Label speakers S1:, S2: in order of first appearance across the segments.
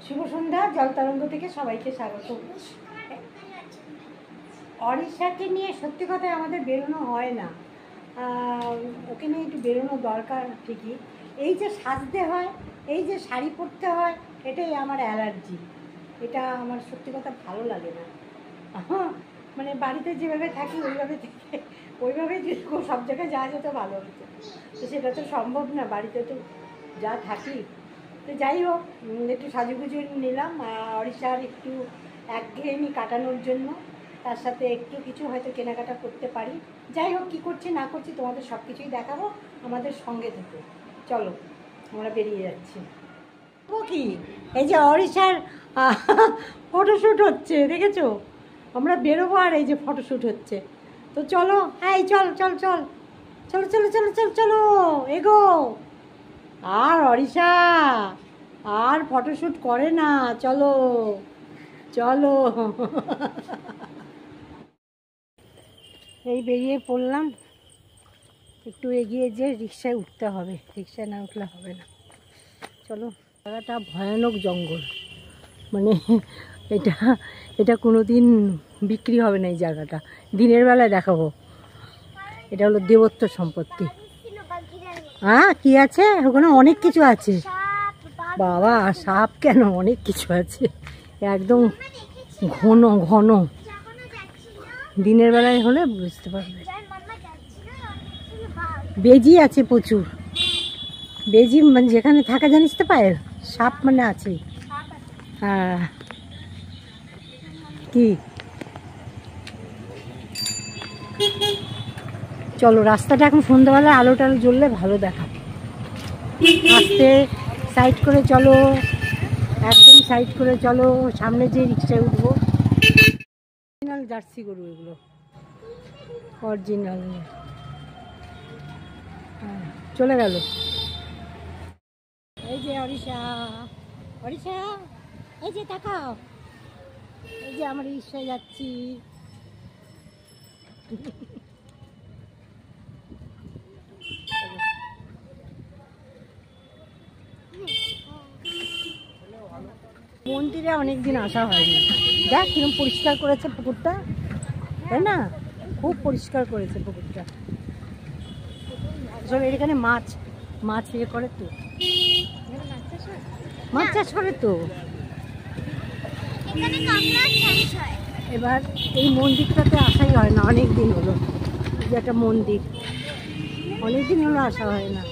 S1: শুভ সন্ধ্যা। জলতরঙ্গ থেকে সবাইকে স্বাগত। অরিশাকে নিয়ে সত্যি কথা আমাদের বেরোনো হয় না, ওকে নিয়ে একটু বেরোনো দরকার ঠিকই। এই যে সাজতে হয়, এই যে শাড়ি পরতে হয়, এটাই আমার অ্যালার্জি। এটা আমার সত্যি কথা ভালো লাগে না। মানে বাড়িতে যেভাবে থাকি ওইভাবে যদি সব জায়গায় যাওয়া যেত ভালো হতো, তো সেটা তো সম্ভব না, বাড়িতে তো যা থাকি। তো যাই হোক, একটু সাজুগুজু নিলাম অরিশার একটু একঘেয়েমি কাটানোর জন্য। তার সাথে একটু কিছু হয়তো কেনাকাটা করতে পারি। যাই হোক, কী করছি না করছি তোমাদের সব কিছুই দেখাবো, আমাদের সঙ্গে থেকে চলো, আমরা বেরিয়ে যাচ্ছি। ও কি, এই যে অরিশার ফটোশ্যুট হচ্ছে, দেখেছো? আমরা বেরোবো আর এই যে ফটোশ্যুট হচ্ছে। তো চলো, এই চল চল চল চলো চলো চলো চলো চলো, এগো। আর অরিশা আর ফটোশ্যুট করে না, চলো চলো। এই বেরিয়ে পড়লাম, একটু এগিয়ে যে রিক্সায় উঠতে হবে, রিক্সায় না উঠলে হবে না। চলো। জায়গাটা ভয়ানক জঙ্গল, মানে এটা এটা কোনো দিন বিক্রি হবে না এই জায়গাটা, দিনের বেলায় দেখাবো। এটা হলো দেবত্ব সম্পত্তি। হ্যাঁ, কি আছে ওখানে? অনেক কিছু আছে বাবা। সাপ কেন, অনেক কিছু আছে, একদম ঘন ঘন। দিনের বেলায় হলে বুঝতে পারবে। বেজি আছে প্রচুর, বেজি মানে যেখানে থাকে জানিস তো, পায়ের সাপ মানে আছে। হ্যাঁ, কি চলো, রাস্তাটা এখন সন্ধ্যাবেলায় আলো টালো জ্বললে ভালো দেখা। আস্তে সাইড করে চলো, একদম সাইড করে চলো, সামনে যে রিক্সায় উঠবো। অরিজিনাল জার্সি গরু এগুলো, অরিজিনাল। হ্যাঁ, চলে গেল। এই যে অরিশা, অরিশা এই যে তাকাও, এই যে আমরা রিক্সায় যাচ্ছি। মন্দিরে অনেকদিন আসা হয়নি, দেখ কিরকম পরিষ্কার করেছে পুকুরটা, তাই না? খুব পরিষ্কার করেছে পুকুরটা। আসলে এখানে মাছ মাছ ইয়ে করে তো, মাছ চাষ করে তো। এবার এই মন্দিরটাতে আসাই হয় না, অনেক দিন হলো। যে একটা মন্দির, অনেক দিন হলো আসা হয় না।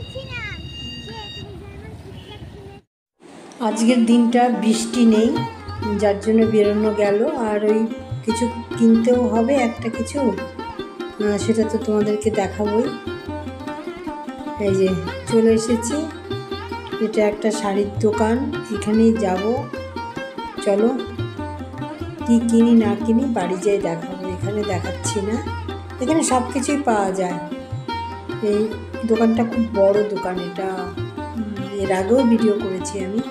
S1: আজকের দিনটা বৃষ্টি নেই, যার জন্য বেরোনো গেল। আর ওই কিছু কিনতেও হবে একটা কিছু, সেটা তো তোমাদেরকে দেখাবোই। এই যে চলে এসেছি, এটা একটা শাড়ির দোকান, এখানেই যাব। চলো, কি কিনি না কিনি বাড়ি যেয়ে দেখাবো, এখানে দেখাচ্ছি না। এখানে সব কিছুই পাওয়া যায়। এই দোকানটা খুব বড় দোকান, এটা এর আগেও ভিডিও করেছি আমি।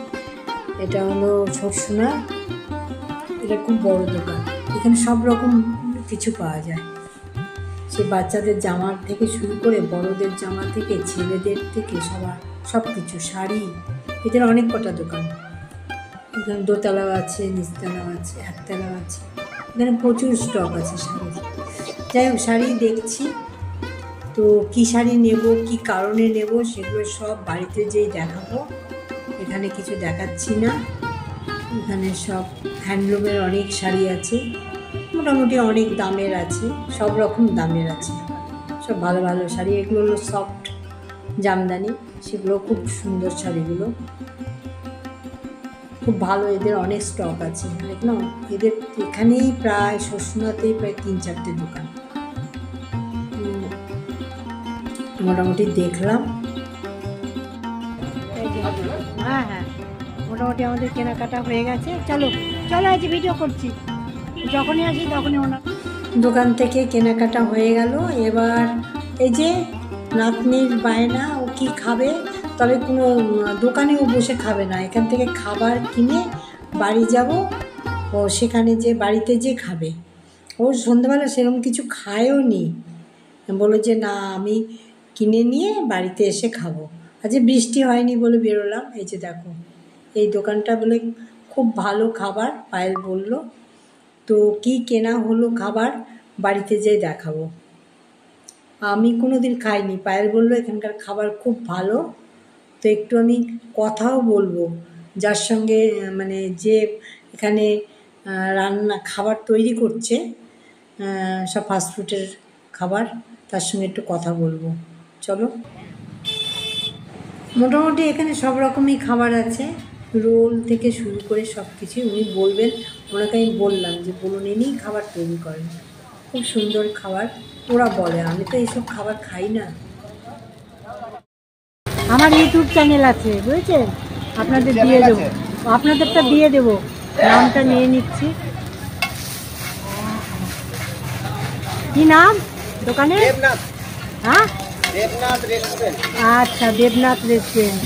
S1: এটা হলো সরসোনা, এটা খুব বড় দোকান। এখানে সব রকম কিছু পাওয়া যায়, সে বাচ্চাদের জামার থেকে শুরু করে বড়দের জামা থেকে ছেলেদের থেকে সব কিছু, শাড়ি। এদের অনেক কটা দোকান, এখানে দোতলাও আছে, নিচতলাও আছে, একতলাও আছে। এখানে প্রচুর স্টক আছে শাড়ি। যাই হোক, শাড়ি দেখছি তো, কী শাড়ি নেব, কী কারণে নেব, সেগুলো সব বাড়িতে যেই দেখাবো। এখানে কিছু দেখাচ্ছি না। এখানে সব হ্যান্ডলুমের অনেক শাড়ি আছে, মোটামুটি অনেক দামের আছে, সব রকম দামের আছে, সব ভালো ভালো শাড়ি। এগুলো হলো সফট জামদানি, সেগুলো খুব সুন্দর শাড়িগুলো, খুব ভালো। এদের অনেক স্টক আছে দেখলাম। এদের এখানেই প্রায় সরসোনাতেই প্রায় 3-4টে দোকান মোটামুটি দেখলাম। হ্যাঁ হ্যাঁ, মোটামুটি আমাদের কেনাকাটা হয়ে গেছে। চলো চলো, আজ ভিডিও করছি, যখনই আসি তখনই ওনার দোকান থেকে কেনাকাটা হয়ে গেল। এবার এই যে নাতনির বায়না, ও কি খাবে, তবে কোনো দোকানেও বসে খাবে না, এখান থেকে খাবার কিনে বাড়ি যাব, ও সেখানে যে বাড়িতে যে খাবে। ও সন্ধ্যাবেলা সেরকম কিছু খায়ও নি, বললো যে না, আমি কিনে নিয়ে বাড়িতে এসে খাবো। আজ বৃষ্টি হয়নি বলে বেরোলাম। এই যে দেখো, এই দোকানটা বলে খুব ভালো খাবার পায়েল বলল। তো কি কেনা হলো খাবার বাড়িতে যেয়ে দেখাবো। আমি কোনো দিন খাইনি, পায়েল বললো এখানকার খাবার খুব ভালো। তো একটু আমি কথাও বলবো যার সঙ্গে মানে যে এখানে রান্না খাবার তৈরি করছে, সব ফাস্টফুডের খাবার, তার সঙ্গে একটু কথা বলবো। চলো। মোটামুটি এখানে সব রকমই খাবার আছে, রোল থেকে শুরু করে সব কিছুই উনি বলবেন। ওনাকে আমি বললাম যে বলুন, ইনিই খাবার তৈরি করেন, খুব সুন্দর খাবার ওরা বলে। আমি তো এইসব খাবার খাই না।
S2: আমার ইউটিউব চ্যানেল আছে বুঝেছেন, আপনাদের দিয়ে দেবো, আপনাদেরটা দিয়ে দেবো, নামটা নিয়ে নিচ্ছি। কি নাম দোকানে? হ্যাঁ, আচ্ছা, দেবনাথ রেস্টুরেন্ট।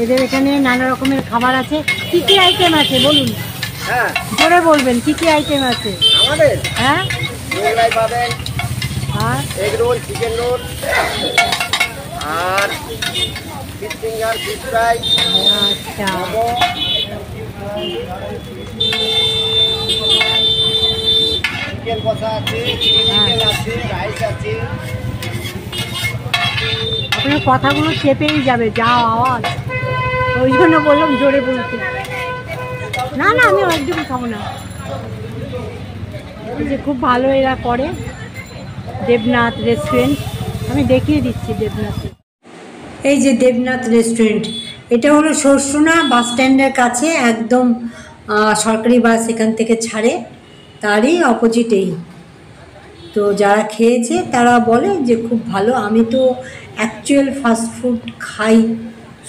S2: এদের এখানে নানা রকমের খাবার আছে। কি কি আইটেম আছে বলুন?
S3: হ্যাঁ,
S2: জোরে বলবেন, কি কি আইটেম আছে
S3: আমাদের?
S2: হ্যাঁ,
S3: মোগলাই পাবেন,
S2: আর
S3: এগ রোল, চিকেন রোল, আর ফিশ ফিঙ্গার, ফিশ ফ্রাই,
S2: আচ্ছা,
S3: মোমো, চিকেন কষা আছে, চিকেন আছে, রাইস আছে।
S2: আপনার কথাগুলো চেপেই যাবে, যা আওয়াজ, ওই জন্য বললাম জোরে বলতে। না না, আমি একদমই খাবো না। এই যে খুব ভালো এরা করে, দেবনাথ রেস্টুরেন্ট, আমি দেখিয়ে দিচ্ছি দেবনাথ।
S1: এই যে দেবনাথ রেস্টুরেন্ট, এটা হলো সরসুনা বাস স্ট্যান্ডের কাছে, একদম সরকারি বাস এখান থেকে ছাড়ে, তারই অপোজিটেই। তো যারা খেয়েছে তারা বলে যে খুব ভালো। আমি তো অ্যাকচুয়াল ফাস্টফুড খাই,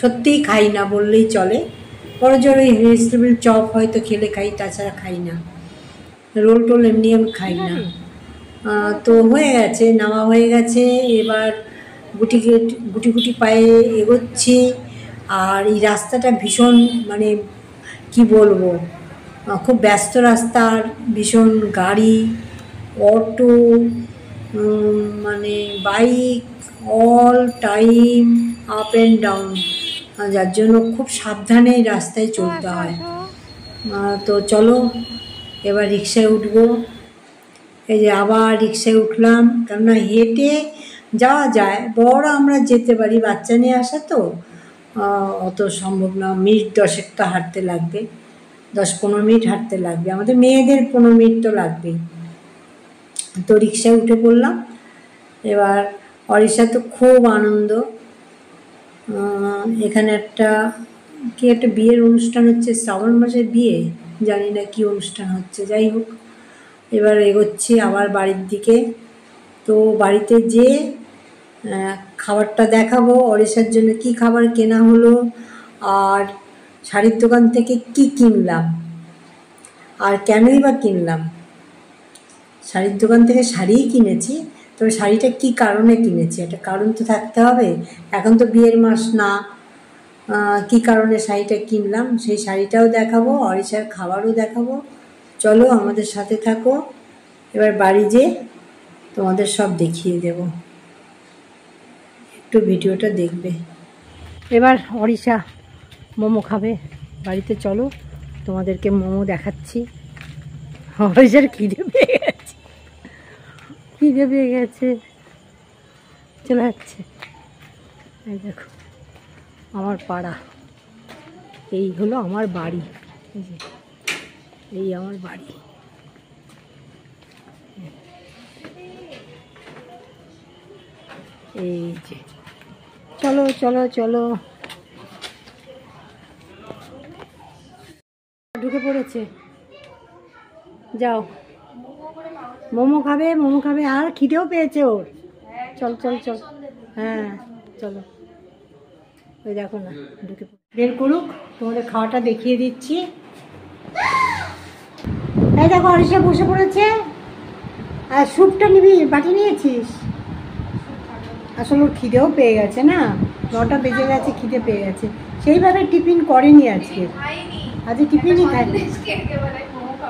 S1: সত্যিই খাই না বললেই চলে। বড় জোর ওই ভেজিটেবল চপ হয়তো খেলে খাই, তাছাড়া খাই না। রোল টোল এমনি আমি খাই না। তো হয়ে গেছে, নামা হয়ে গেছে, এবার গুটি গুটি পায়ে এগোচ্ছি। আর এই রাস্তাটা ভীষণ মানে কি বলবো, খুব ব্যস্ত রাস্তা, আর ভীষণ গাড়ি, অটো, মানে bike, all time up and down, যার জন্য খুব সাবধানে এই রাস্তায় চলতে হয়। তো চলো এবার রিক্সায় উঠবো। এই যে আবার রিক্সায় উঠলাম, কেননা হেঁটে যাওয়া যায়, বড় আমরা যেতে পারি, বাচ্চা নিয়ে আসা তো অত সম্ভব না। মিনিট 10 তো হাঁটতে লাগবে, 10-15 মিনিট হাঁটতে লাগবে, আমাদের মেয়েদের 15 মিনিট তো লাগবেই। তো রিক্সায় উঠে পড়লাম। এবার ওড়িশা তো খুব আনন্দ। এখানে একটা বিয়ের অনুষ্ঠান হচ্ছে, শ্রাবণ মাসে বিয়ে, জানি না কি অনুষ্ঠান হচ্ছে, যাই হোক। এবার এগোচ্ছি আবার বাড়ির দিকে। তো বাড়িতে যেয়ে খাবারটা দেখাবো, ওড়িশার জন্য কি খাবার কেনা হলো, আর শাড়ির দোকান থেকে কি কিনলাম, আর কেনই বা কিনলাম। শাড়ির দোকান থেকে শাড়িই কিনেছি, তবে শাড়িটা কি কারণে কিনেছি, একটা কারণ তো থাকতে হবে। এখন তো বিয়ের মাস না, কি কারণে শাড়িটা কিনলাম সেই শাড়িটাও দেখাবো, ওড়িশার খাবারও দেখাবো। চলো আমাদের সাথে থাকো, এবার বাড়ি যেয়ে তোমাদের সব দেখিয়ে দেব, একটু ভিডিওটা দেখবে।
S2: এবার ওড়িশা মোমো খাবে, বাড়িতে চলো তোমাদেরকে মোমো দেখাচ্ছি। ওড়িশার খিদে পেয়ে গেছে, খিদে পেয়ে গেছে, চলে যাচ্ছে। এই দেখো আমার পাড়া, এই হলো আমার বাড়ি, এই যে এই আমার বাড়ি। এই যে চলো চলো চলো, ঢুকে পড়েছে। যাও, মোমো খাবে, মোমো খাবে, আর খিদেও পেয়েছে ওর। চল চল চল, হ্যাঁ চলো। ওই দেখো না, ঢুকে বের করুক, তোমাদের খাওয়াটা দেখিয়ে দিচ্ছি। এই দেখো ওড়িশা বসে পড়েছে। আর স্যুপটা নিবি, বাটি নিয়েছিস? আসলে ওর খিদেও পেয়ে গেছে না, 9টা বেজে গেছে, খিদে পেয়ে গেছে। সেইভাবে টিফিন করেনি আজকে, আজকে টিফিনই খায়নি।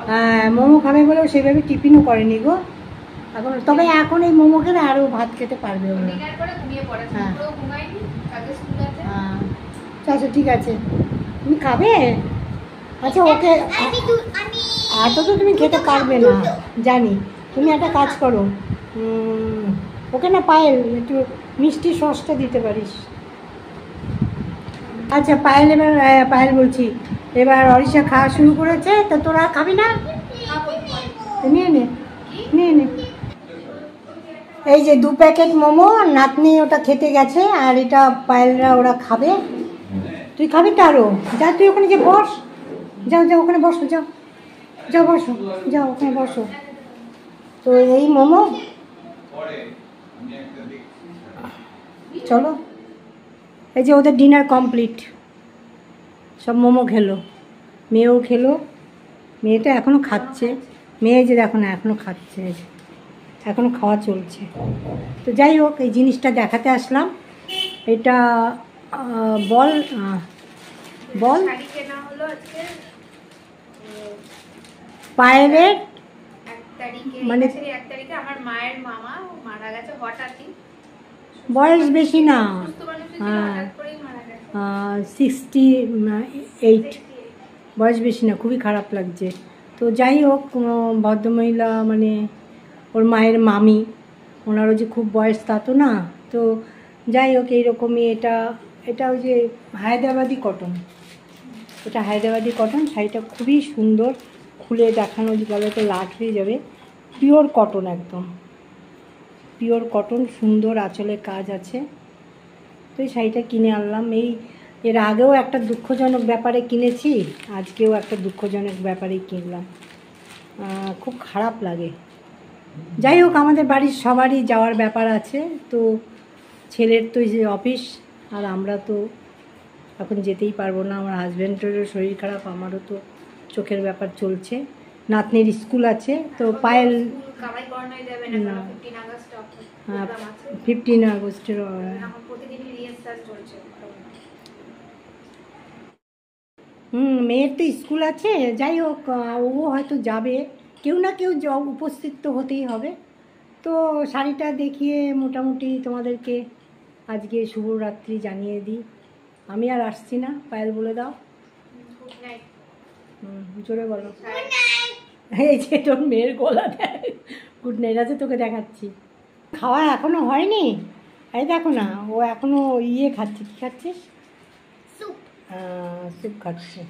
S2: হ্যাঁ, মোমো খাবে বলেও সেইভাবে টিফিনও করেনি গো এখন। তবে এখন এই মোমো খেলে আরও ভাত খেতে পারবে ওরা। হ্যাঁ হ্যাঁ, আচ্ছা ঠিক আছে। তুমি খাবে? আচ্ছা ওকে এত তো তুমি খেতে পারবে না জানি। তুমি একটা কাজ করো, ওকে না পায়েল একটু মিষ্টি সসটা দিতে পারিস। আচ্ছা পায়েল, এবার পায়েল বলছি, এবার অরিশা খাওয়া শুরু করেছে, তো তোরা খাবি না? তো নিয়ে নে, নিয়ে নে। এই যে 2 প্যাকেট মোমো, নাতনি ওটা খেতে গেছে, আর এটা পায়েলরা ওরা খাবে। তুই খাবি তো আরও? যা তুই ওখানে যে বস, যাও যাও ওখানে বসো, যাও যাও বসো, যাও ওখানে বসো। তো এই মোমো, চলো। এই যে ওদের ডিনার কমপ্লিট, সব মোমো খেলো, মেয়েও খেলো। মেয়েটা এখনও খাচ্ছে, মেয়ে যে দেখো না এখনও খাচ্ছে, এখনও খাওয়া চলছে। তো যাই হোক, এই জিনিসটা দেখাতে আসলাম। এটা বল বল পায়েলের মানে
S4: 1 তারিখে আমার মায়ের মামা মারা গেছে হঠাৎই।
S2: বয়স বেশি না,
S4: সুস্থ মানুষ ছিল, হঠাৎ করেই মারা গেছে।
S2: 68 বয়স বেশি না, খুবই খারাপ লাগছে। তো যাই হোক, ভদ্রমহিলা মানে ওর মায়ের মামি, ওনারও যে খুব বয়স তা তো না। তো যাই হোক, এইরকমই এটা ওই যে হায়দ্রাবাদি কটন, এটা হায়দ্রাবাদি কটন। শাড়িটা খুবই সুন্দর, খুলে দেখানো গেলে তো লাট হয়ে যাবে। পিওর কটন, একদম পিওর কটন, সুন্দর আঁচলে কাজ আছে। তো এই শাড়িটা কিনে আনলাম। এর আগেও একটা দুঃখজনক ব্যাপারে কিনেছি, আজকেও একটা দুঃখজনক ব্যাপারেই কিনলাম। খুব খারাপ লাগে। যাই হোক, আমাদের বাড়ির সবারই যাওয়ার ব্যাপার আছে। তো ছেলের তো যে অফিস, আর আমরা তো এখন যেতেই পারবো না। আমার হাজব্যান্ডেরও শরীর খারাপ, আমারও তো চোখের ব্যাপার চলছে, নাতনির স্কুল আছে। তো পায়েল
S4: কামাই করানোই যাবে না, কারণ 15 আগস্ট প্রোগ্রাম আছে।
S2: 15 আগস্টের
S4: এখন প্রতিদিনই রিহার্সাল চলছে।
S2: মেয়ের তো স্কুল আছে। যাই হোক, ও হয়তো যাবে, কেউ না কেউ উপস্থিত তো হতেই হবে। তো শাড়িটা দেখিয়ে মোটামুটি তোমাদেরকে আজকে শুভরাত্রি জানিয়ে দিই। আমি আর আসছি না, পায়েল বলে দাও।
S4: Good night.
S2: জোরে বলো। এই যে তোর মেয়ের গলা দেয়, গুড নাইট আছে, তোকে দেখাচ্ছি। খাওয়া এখনো হয়নি, এই দেখো না, ও এখনো খাচ্ছে। কি খাচ্ছিস?
S4: স্যুপ।
S2: স্যুপ খাচ্ছে।